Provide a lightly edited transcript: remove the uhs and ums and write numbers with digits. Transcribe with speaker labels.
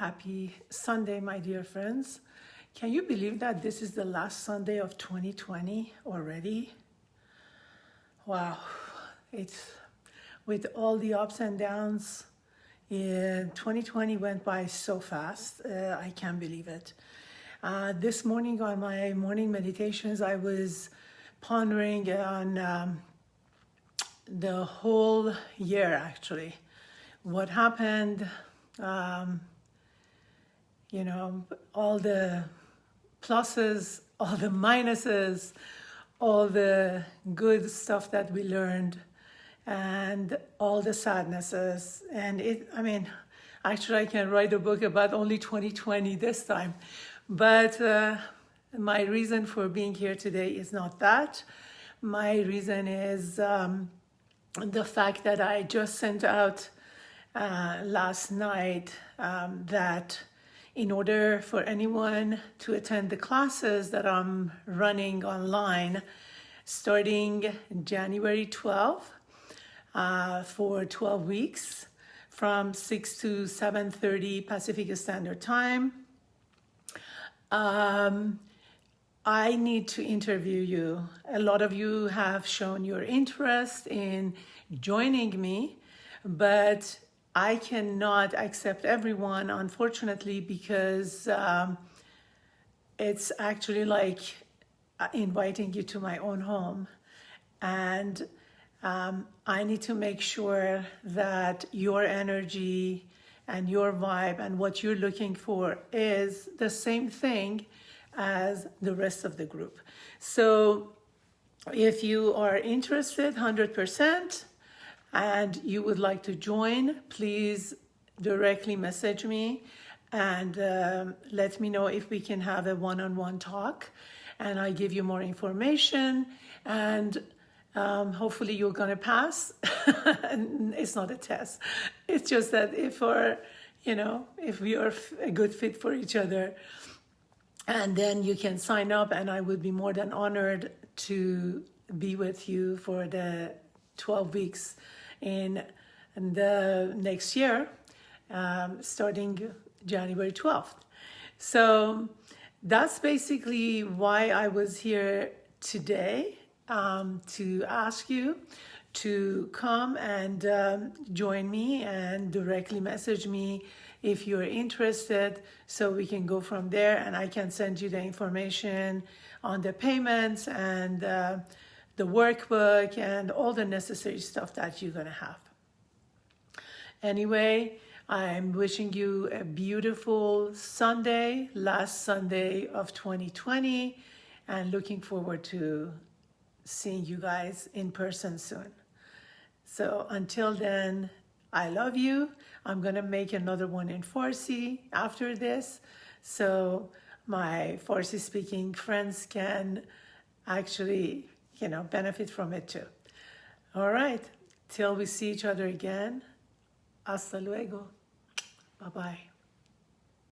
Speaker 1: Happy Sunday, my dear friends. Can you believe that this is the last Sunday of 2020 already? Wow, it's with all the ups and downs. 2020 went by so fast. I can't believe it. This morning on my morning meditations, I was pondering on the whole year, actually. What happened, all the pluses, all the minuses, all the good stuff that we learned, and all the sadnesses. And actually I can write a book about only 2020 this time. But my reason for being here today is not that. My reason is the fact that I just sent out last night that in order for anyone to attend the classes that I'm running online starting January 12th for 12 weeks from 6 to 7:30 Pacific Standard Time, I need to interview you. A lot of you have shown your interest in joining me, but I cannot accept everyone, unfortunately, because it's actually like inviting you to my own home. And I need to make sure that your energy and your vibe and what you're looking for is the same thing as the rest of the group. So if you are interested 100%, and you would like to join, please directly message me and let me know if we can have a one-on-one talk, and I give you more information, and hopefully you're gonna pass. It's not a test. It's just that if we are a good fit for each other, and then you can sign up, and I would be more than honored to be with you for the 12 weeks in the next year, starting January 12th. So that's basically why I was here today, to ask you to come and join me and directly message me if you're interested, so we can go from there, and I can send you the information on the payments and the workbook and all the necessary stuff that you're gonna have. Anyway, I'm wishing you a beautiful Sunday, last Sunday of 2020, and looking forward to seeing you guys in person soon. So until then, I love you. I'm gonna make another one in Farsi after this, so my Farsi speaking friends can actually benefit from it too. All right, till we see each other again. Hasta luego. Bye-bye.